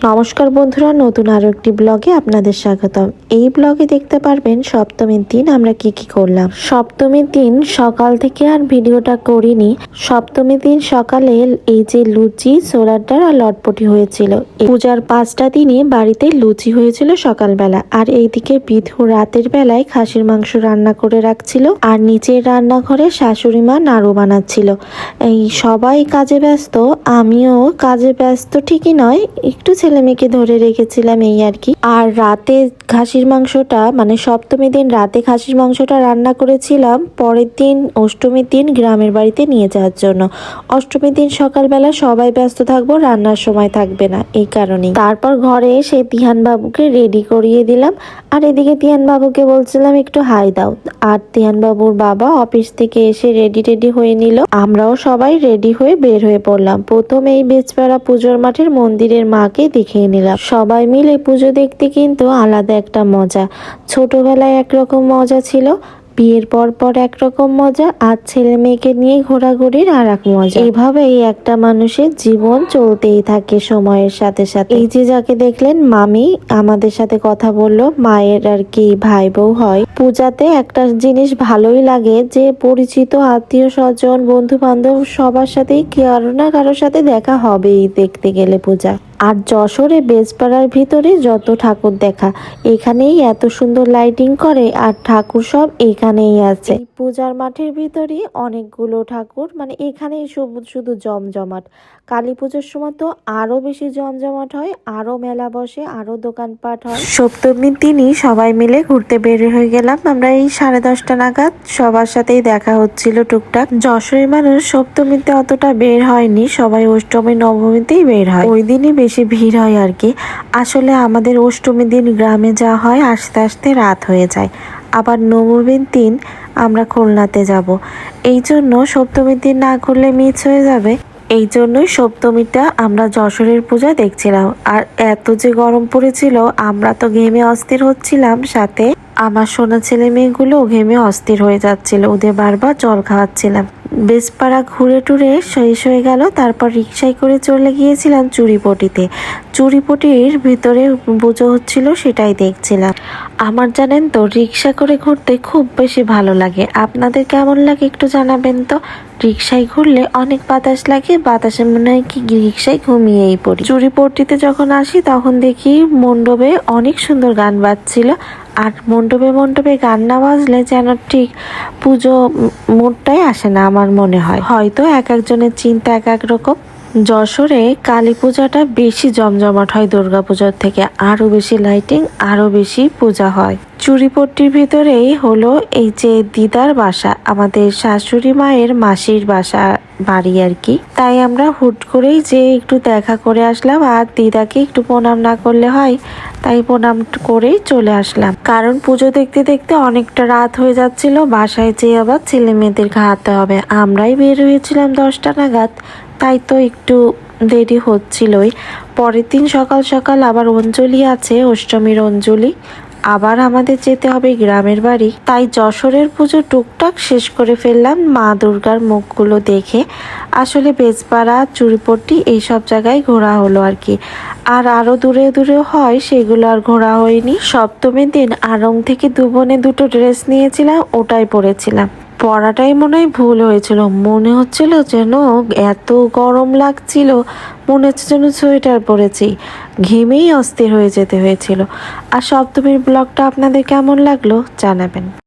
নমস্কার বন্ধুরা, নতুন আরো একটি ব্লগে আপনাদের স্বাগতম। এই ব্লগে দেখতে পারবেন সপ্তমীর দিন আমরা কি কি করলাম। সপ্তমীর দিন সকাল থেকে আর ভিডিওটা করিনি। সপ্তমীর দিন সকালে এই যে লুচি, ছোলার ডাল আর লটপটি হয়েছিল। পূজার 5টা দিনই বাড়িতে লুচি হয়েছিল সকালবেলা, আর এইদিকে বিধু রাতের বেলায় খাসির মাংস রান্না করে রাখছিল, আর নিচের রান্নাঘরে শাশুড়ি মা নাড়ু বানাচ্ছিল। এই সবাই কাজে ব্যস্ত, আমিও কাজে ব্যস্ত ঠিকই নয়, একটু ছেলে মেয়েকে ধরে রেখেছিলাম এই আর কি। আর রাতে খাসির মাংসটা মানে সপ্তমীর দিন রাতে খাসির মাংসটা রান্না করেছিলাম পরের দিন অষ্টমীর দিন গ্রামের বাড়িতে নিয়ে যাওয়ার জন্য। অষ্টমীর দিন সকালবেলা সবাই ব্যস্ত থাকবো, রান্নার সময় থাকবে না, এই কারণেই। তারপর ঘরে এসে তিহান বাবুকে রেডি করিয়ে দিলাম, আর এদিকে তিহান বাবুকে বলছিলাম একটু হাই দাও। আর তিহান বাবুর বাবা অফিস থেকে এসে রেডি হয়ে নিল। আমরাও সবাই রেডি হয়ে বের হয়ে পড়লাম। প্রথমে এই বেজপাড়া পুজোর মাঠের মন্দিরের মাকে দেখিয়ে নিলাম। সবাই মিলে পুজো দেখতে কিন্তু আলাদা একটা মজা। ছোটবেলায় একরকম মজা ছিল, বিয়ের পর একরকম মজা, আর ছেলে মেয়েকে নিয়ে ঘোরাঘুরির আর এক মজা। এইভাবেই একটা মানুষের জীবন চলতেই থাকে সময়ের সাথে সাথে। এই যে যাকে দেখলেন মামি আমাদের সাথে কথা বললো, মায়ের আর কি ভাই বউ হয়। পূজাতে একটা জিনিস ভালোই লাগে যে পরিচিত আত্মীয় স্বজন বন্ধু বান্ধব সবার সাথেই কারো না কারোর সাথে দেখা হবেই দেখতে গেলে পূজা। আর যশোরে বেজপাড়ার ভিতরে যত ঠাকুর দেখা, এখানেই এত সুন্দর লাইটিং করে, আর ঠাকুর সব এখানেই আছে। পূজার মাঠের ভিতরে অনেকগুলো ঠাকুর, মানে এখানেই শুধু জমজমাট। কালী পুজোর সময় তো আরো বেশি জমজমাট হয়, আরো মেলা বসে, আরো দোকানপাট হয়। সপ্তমীর দিনই সবাই মিলে ঘুরতে বের হয়ে গেলাম আমরা। এই 10:30 নাগাদ সবার সাথেই দেখা হচ্ছিল টুকটাক। যশোরের মানুষ সপ্তমীতে অতটা বের হয়নি, সবাই অষ্টমী নবমীতেই বের হয়। ওই দিনই বেশি ভিড় হয় আর কি। আসলে আমাদের অষ্টমীর দিন গ্রামে যা হয় আস্তে আস্তে রাত হয়ে যায়, আবার নবমীর দিন আমরা খুলনাতে যাব। এই জন্য সপ্তমীর দিন না করলে মিস হয়ে যাবে, এই জন্যই সপ্তমীটা আমরা যশোরের পূজা দেখছিলাম। আর এত যে গরম পড়েছিল, আমরা তো ঘেমে অস্থির হচ্ছিলাম, সাথে আমার সোনা ছেলে মেয়েগুলো ঘেমে অস্থির হয়ে যাচ্ছিল, ওদের বারবার জল খাওয়াচ্ছিলাম। বেজপাড়া ঘুরে টুরে শেষ হয়ে গেল। তারপর রিক্সায় করে চলে গিয়েছিলাম চুরিপটিতে। চুরিপটির ভিতরে পুজো হচ্ছিল, সেটাই দেখছিলাম। আমার জানেন তো রিক্সা করে ঘুরতে খুব বেশি ভালো লাগে। আপনাদের কেমন লাগে একটু জানাবেন তো। রিক্সায় ঘুরলে অনেক বাতাস লাগে, বাতাসে মনে হয় কি রিক্সায় ঘুমিয়েই পড়ি। চুরিপট্টিতে যখন আসি তখন দেখি মণ্ডপে অনেক সুন্দর গান বাজছিল, আর মণ্ডপে গান না বাজলে যেন ঠিক পুজো মুডটাই আসে না আমার মনে হয়। হয়তো এক একজনের চিন্তা এক এক রকম। যশোরে কালী পূজাটা বেশি জমজমাট হয় দুর্গাপূজার থেকে, আরো বেশি লাইটিং, আরো বেশি পূজা হয়। চুরিপট্টির ভিতরেই হলো এই যে দিদার বাসা, আমাদের শাশুড়ি মায়ের মাসির বাসা বাড়ি আর কি। তাই আমরা হুট করেই যে একটু দেখা করে আসলাম, আর দিদাকে একটু প্রণাম না করলে হয়, তাই প্রণাম করেই চলে আসলাম। কারণ পুজো দেখতে দেখতে অনেকটা রাত হয়ে যাচ্ছিল, বাসায় যেয়ে আবার ছেলে মেয়েদের খাওয়াতে হবে। আমরাই বের হয়েছিলাম 10টা নাগাদ, তাই তো একটু দেরি হচ্ছিলই। পরের দিন সকাল সকাল আবার অঞ্জলি আছে, অষ্টমীর অঞ্জলি, আবার আমাদের যেতে হবে গ্রামের বাড়ি। তাই যশোরের পুজো টুকটাক শেষ করে ফেললাম মা দুর্গার মুখগুলো দেখে। আসলে বেজপাড়া চুরিপট্টি এইসব জায়গায় ঘোরা হলো আর কি। আর আরো দূরে দূরে হয়, সেগুলো আর ঘোরা হয়নি। সপ্তমীর দিন আড়ং থেকে 2 বোনে 2টো ড্রেস নিয়েছিলাম, ওটাই পরেছিলাম। পরাটাই মনে হয় ভুল হয়েছিল, মনে হচ্ছিল যেন এত গরম লাগছিল, মনে হচ্ছে যেন সোয়েটার পরেছি, ঘেমেই অস্থির হয়ে যেতে হয়েছিল। আর সপ্তমীর ব্লগটা আপনাদের কেমন লাগলো জানাবেন।